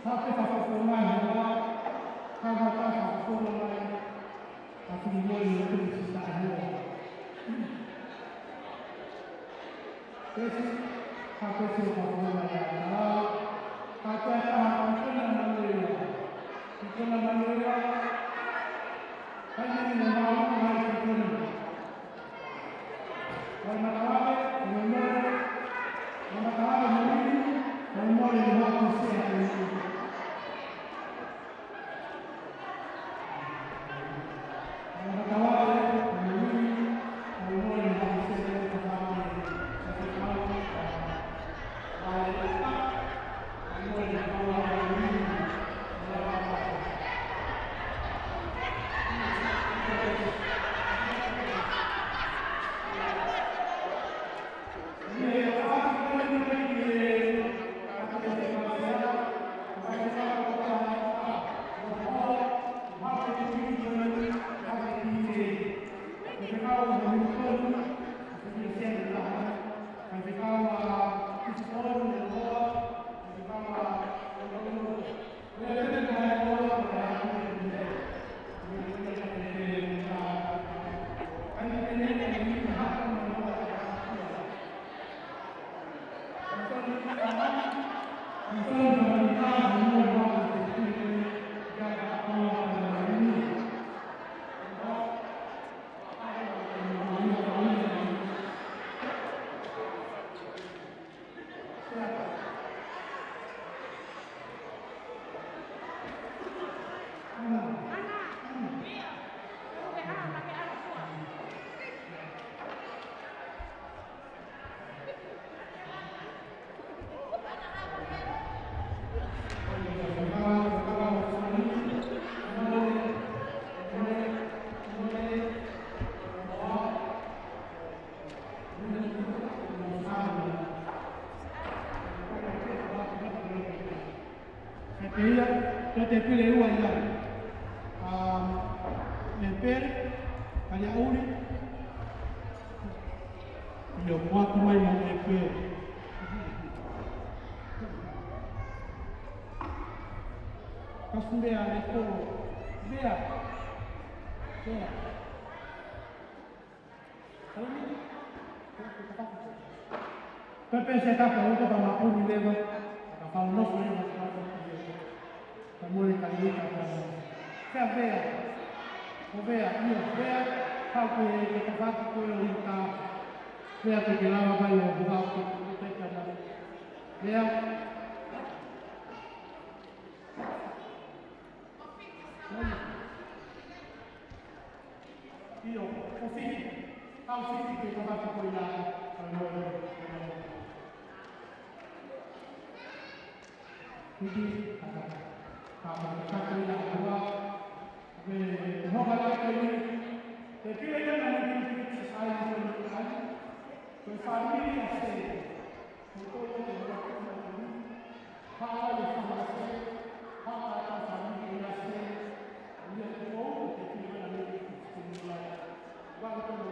Sampai te pile ua ia. E pere, kari auri. Io quattro mai non è pere. Kasundea e toro. Bea. Bea. Pepe se tapa uto pa mapuni leva. Ka fa no so leva ka pa mole kalita pa. Ka bea. O bea, io bea. Ka ko e ka fa ko e uta. Bea te ke lava vai o buga ko te ka na. Bea. Io, così, così che ho fatto poi la quindi, non vale che più le donne si sai per farmi a sé, con tutto che parla di famiglia, parla di famiglia, io ti voglio che ti vada bene. Guarda come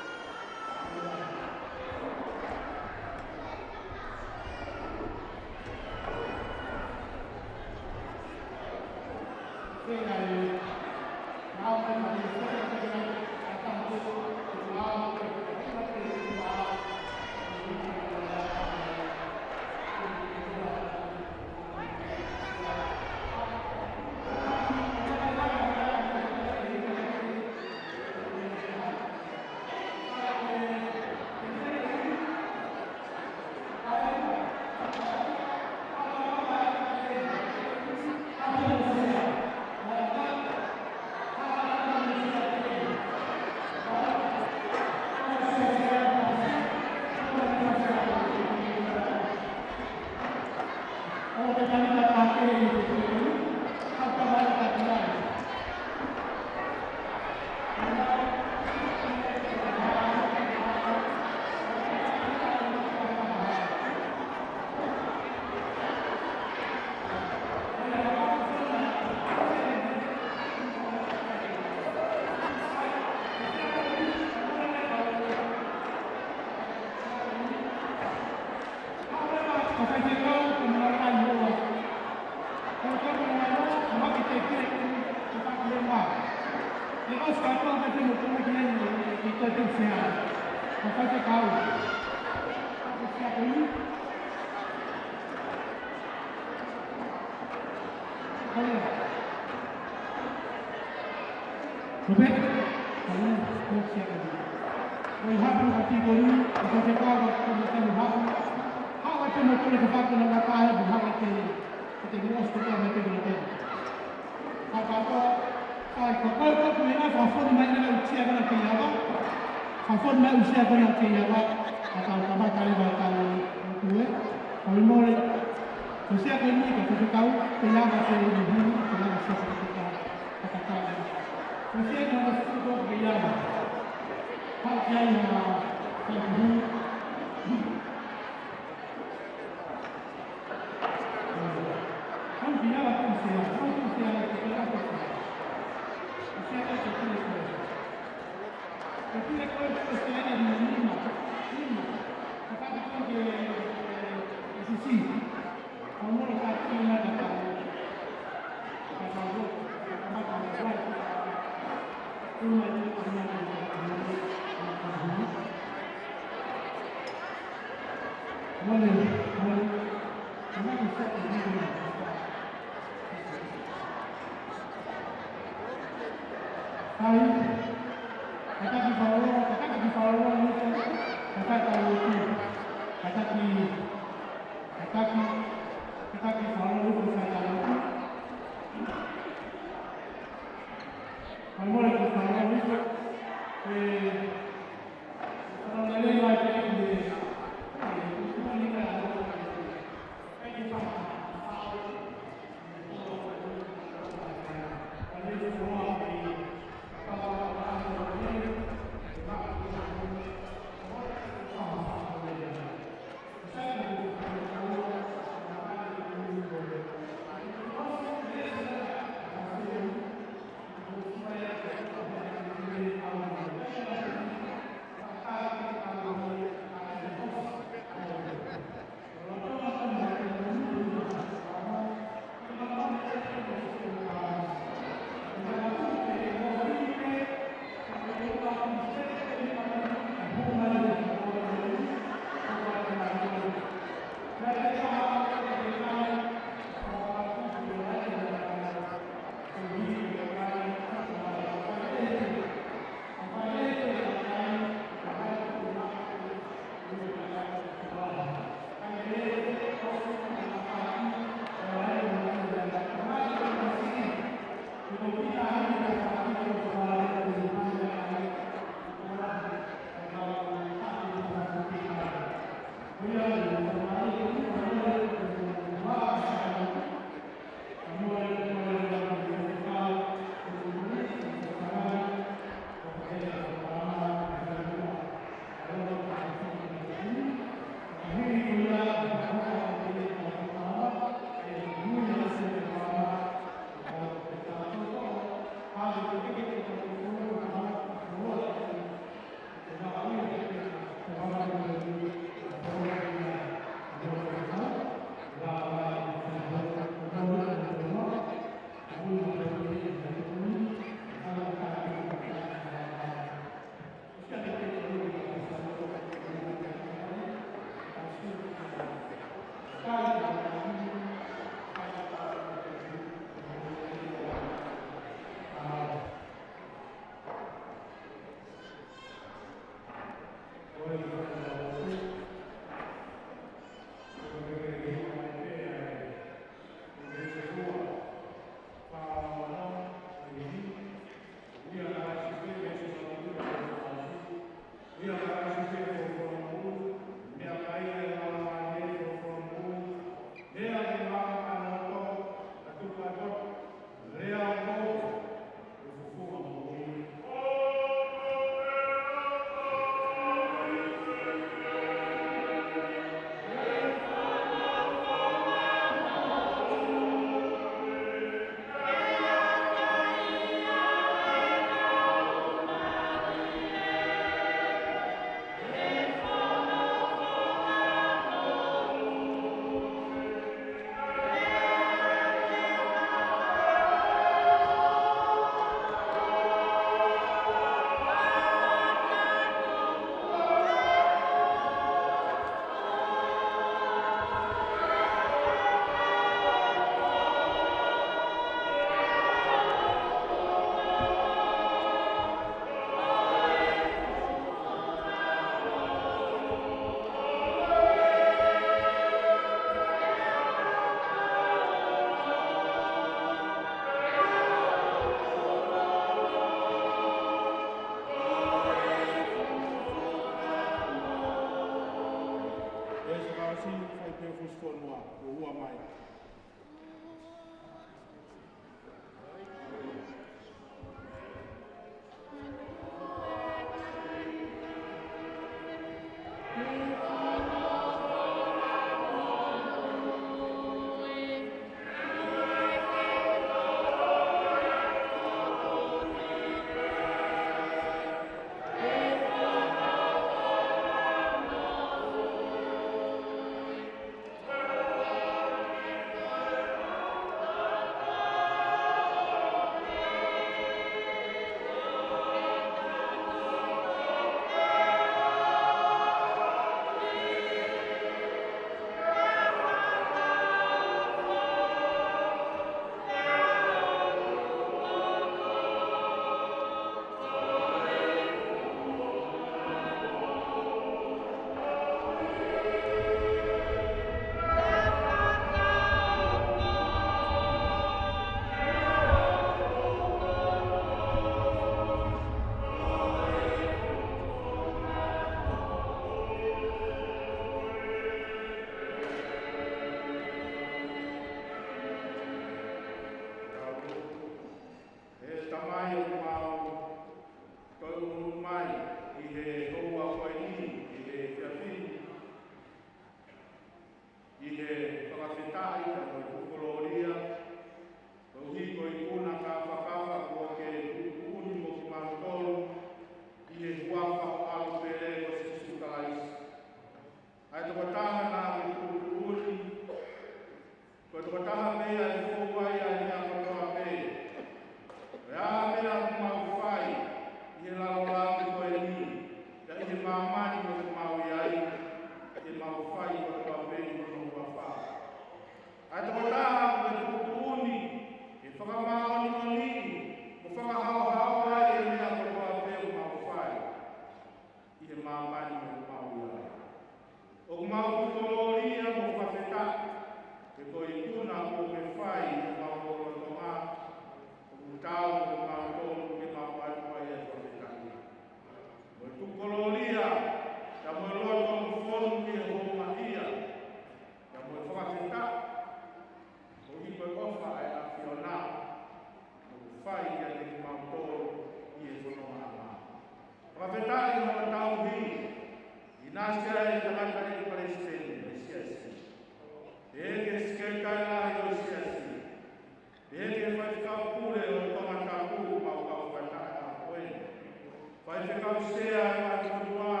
Vai te kausea e mai whanua,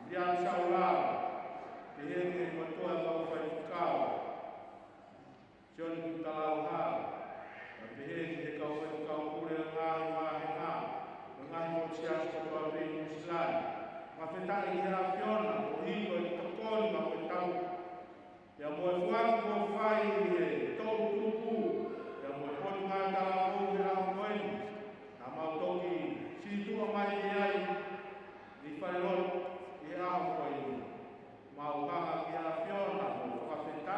Lian Saulau, te heke matoa kau whai whakao. Sioni kutalau hao, te heke te kau whai whakao kure ngāhi ngāhi ngā, ngāhi mo tias katoa pei Muslani. Ma whetai i hera whiona, o hiko i tokoni ma koe tau. Ia moe whangu o whai e tau tuku, ia moe ponu ngā tala hou hera moeni, na mautoki situa mai e ai, i whaerot i aho koe. Maukanga ki a whiona, o whakawheta,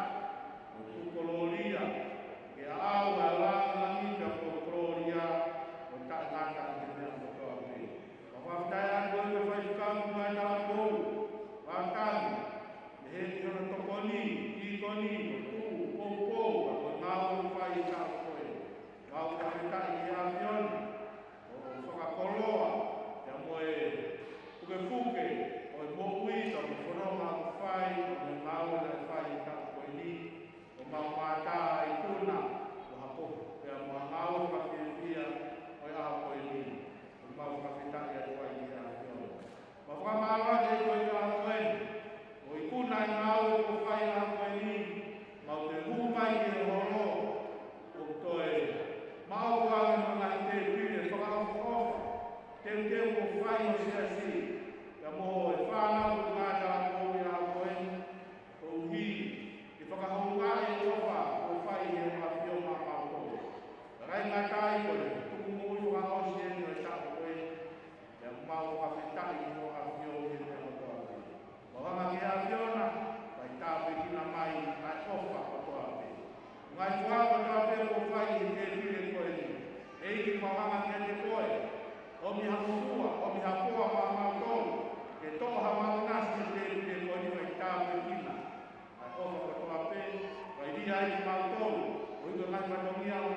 o tukoloria, ki a au a langa nika o koloria, o taingata i te mea mo toa pei. Whawhaftai anu e me whaikamu mai tala kou, whantangi, e he ki hana tokoni, kikoni, o tuu, pou, a koe ngāo i whai i tau koe. Ngāo whawheta i a whiona, o whakakoloa, ia moe puke, o i mōui, o i whanonga o whai, o i ngāo i whai i tau koe ni, o maumata i kuna, o hako, ia moa ngāo i whawhia, o i aho koe ni, o mau whawheta i a whai i a whiona. Ma whamāra e koe i aho koe ni, o i kuna i ngāo i whai i aho koe ni, mau te hūmai i e horo, o toe, mau wānga mga i te pire, whakawha, teu o whai o siasi, ia moho e whānau i ngā tala kou i aho koe ni, o uhi, i whakahonga e ofa, o whai i e mawhio mā mātou. Rai ngā tai koe, tuku mui whakaosi e ni o tāko koe, ia mau whawhetai i o a whio i e mea toa koe. Mohanga ki a whiona, vai tāpe kina mai ai ofa o toa koe. Ngai whaka toa koe o whai i te pire koe ni, e ki mohanga ki a te koe, o mi hapua, o mi hapua mā mātou, ke toha mau nasi te pire koe ni vai tāpe kina. Ai ofa o toa koe, vai ria i mātou, o ika ngai matongia o